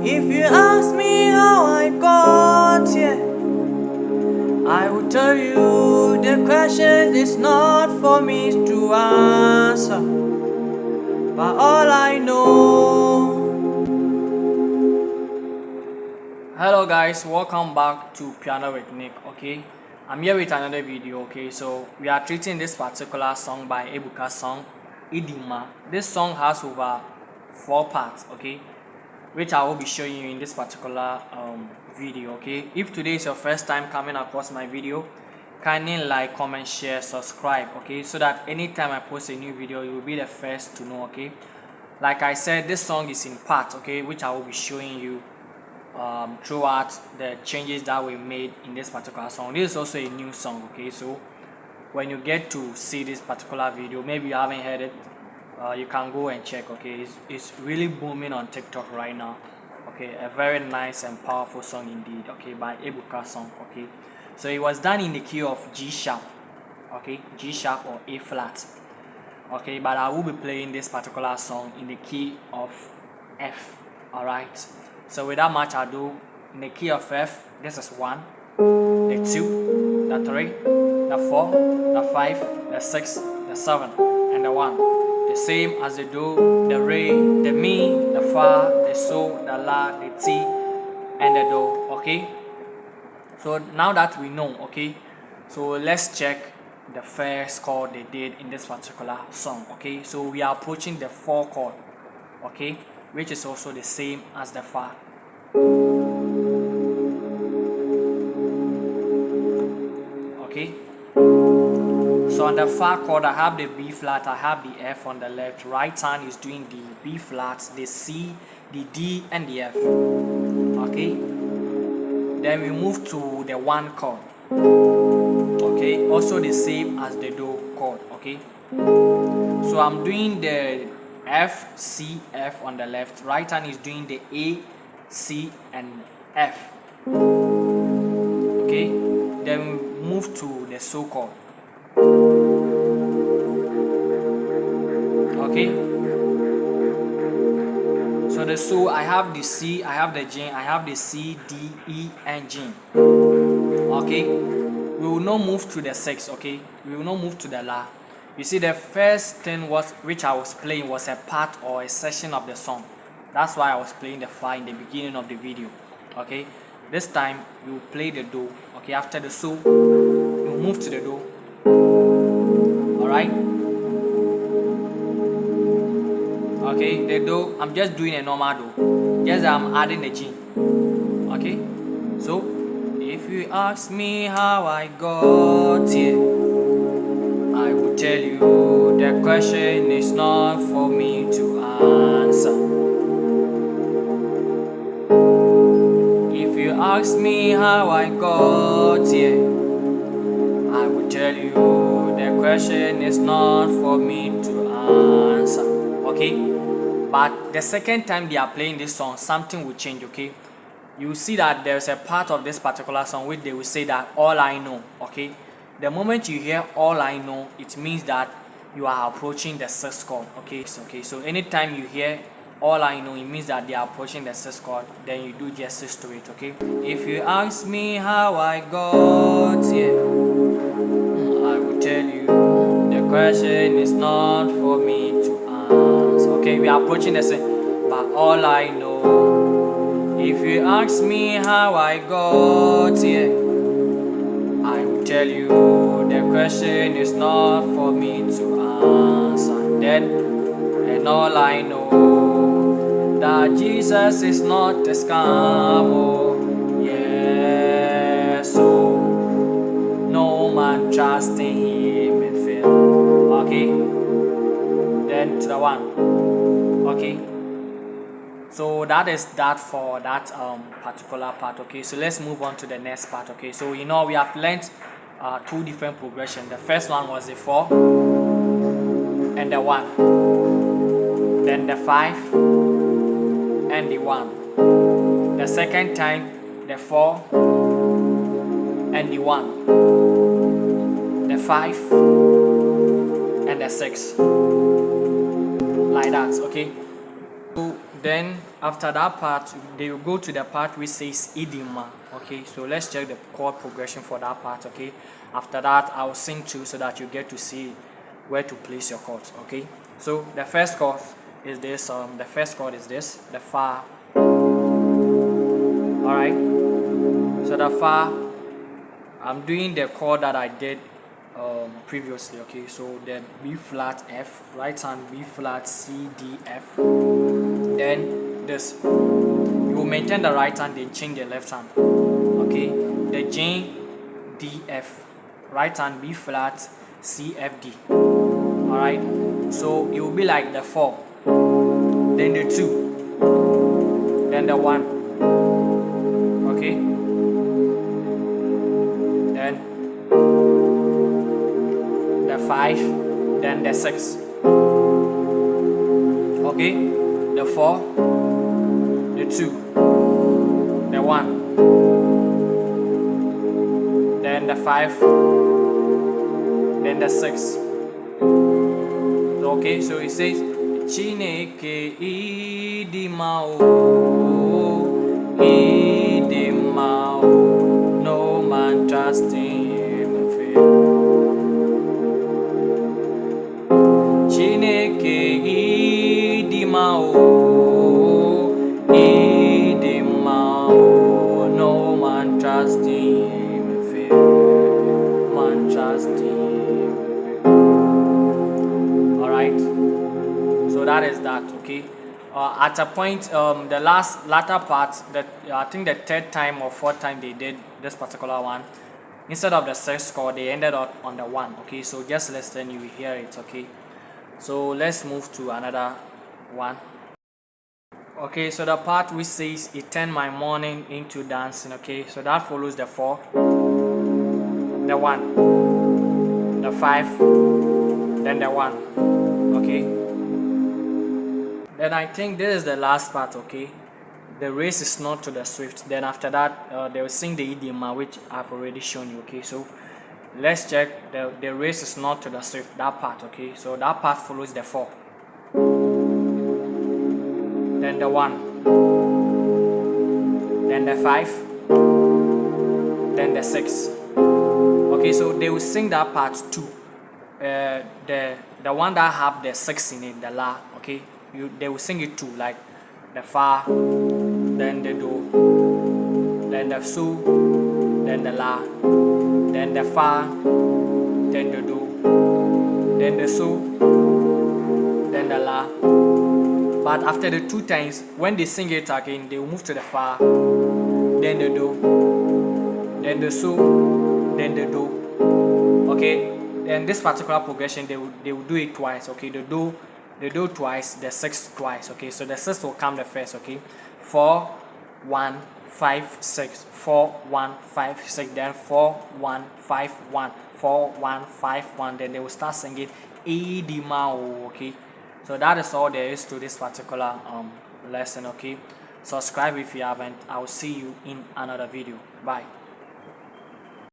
If you ask me how I got here, I will tell you the question is not for me to answer, but all I know. Hello guys, welcome back to Pianowithnick. Okay, I'm here with another video. Okay, so we are treating this particular song by Ebuka song Idinma. This song has over 4 parts, okay, which I will be showing you in this particular video. Okay, if today is your first time coming across my video, kindly like, comment, share, subscribe, okay, so that anytime I post a new video you will be the first to know. Okay, like I said, this song is in parts, okay, which I will be showing you throughout the changes that we made in this particular song. This is also a new song, okay, so when you get to see this particular video, maybe you haven't heard it, you can go and check. Okay, it's really booming on TikTok right now. Okay, a very nice and powerful song indeed. Okay, by Ebuka song. Okay, so it was done in the key of G sharp. Okay, G sharp or A flat. Okay, but I will be playing this particular song in the key of F. All right, so without much ado, in the key of F, this is 1, the 2, the 3, the 4, the 5, the 6, the 7, and the 1. The same as the do, the re, the mi, the fa, the so, the la, the ti, and the do. Okay, so now that we know, okay, so let's check the first chord they did in this particular song. Okay, so we are approaching the 4 chord, okay, which is also the same as the fa. Okay, so on the fa chord I have the B flat, I have the F on the left, right hand is doing the B flat, the C, the D, and the F. Okay, then we move to the 1 chord. Okay, also the same as the do chord. Okay, so I'm doing the F, C, F on the left, right hand is doing the A, C, and F. Okay, then we move to the so chord. Okay, so the so I have the C, I have the G, I have the C, D, E, and G. Okay, we will not move to the 6. Okay, we will not move to the la. You see, the first thing which I was playing was a part or a section of the song. That's why I was playing the fa in the beginning of the video. Okay, this time we will play the do. Okay, after the so we will move to the do. All right. Okay, the do, I'm just doing a normal do, just I'm adding the G. Okay, so if you ask me how I got here, I will tell you the question is not for me to answer. If you ask me how I got here, I will tell you the question is not for me to answer. Okay, but the second time they are playing this song, something will change. Okay, you see that there's a part of this particular song which they will say that all I know. Okay, the moment you hear all I know, it means that you are approaching the 6th chord. Okay, so anytime you hear all I know, it means that they are approaching the 6th chord, then you do justice to it. Okay, if you ask me how I got here, I will tell you the question is not for me to answer. Okay, we are approaching the 6th, but all I know. If you ask me how I got here, I will tell you the question is not for me to answer. Then, and all I know, that Jesus is not a scam. Oh, yeah, so no man trust in him and fail. Okay, then to the 1. Okay, so that is that for that particular part. Okay, so let's move on to the next part. Okay, so we have learned 2 different progressions. The first one was the 4 and the 1, then the 5 and the 1. The second time, the 4 and the 1, the 5 and the 6, like that. Okay, so then after that part, they will go to the part which says Idinma. Okay, so let's check the chord progression for that part. Okay, after that I will sing through so that you get to see where to place your chords. Okay, so the first chord is this. The first chord is this, the Fa. All right, so the Fa, I'm doing the chord that I did previously. Okay, so the B flat F, right hand B flat C D F, then this, you will maintain the right hand, then change the left hand. Okay, the G D F, right hand B flat C F D. All right, so it will be like the 4, then the 2, then the 1. Okay, then the 5, then the 6. Okay, the 4, the 2, the 1, then the 5, then the 6. Okay, so it says Chineke Idinma o, Idinma o, no man trust him fail. Chineke Idinma o, Idinma o, no man trust him fail. Man trust him. So that is that. Okay, at a point, the latter part, that I think the third time or fourth time they did this particular one, instead of the 6th chord they ended up on the 1. Okay, so just listen, you will hear it. Okay, so let's move to another one. Okay, so the part which says it turned my morning into dancing. Okay, so that follows the 4, the 1, the 5, then the 1. Okay, then I think this is the last part. Okay, the race is not to the swift. Then after that they will sing the Idinma, which I've already shown you. Okay, so let's check the race is not to the swift, that part. Okay, so that part follows the 4, then the 1, then the 5, then the 6. Okay, so they will sing that part too. The one that have the 6 in it, the La. Okay, they will sing it too, like the Fa, then the Do, then the So, then the La, then the Fa, then the Do, then the So, then the La. But after the 2 times, when they sing it again, they will move to the Fa, then the Do, then the So, then the Do. Okay, and this particular progression they will do it twice. Okay, the Do twice, the 6 twice. Okay, so the 6 will come the first. Okay, 4 1 5 6, 4 1 5 6, then 4 1 5 1, 4 1 5 1, then they will start singing Idinma o. Okay, so that is all there is to this particular lesson. Okay, subscribe if you haven't. I will see you in another video. Bye.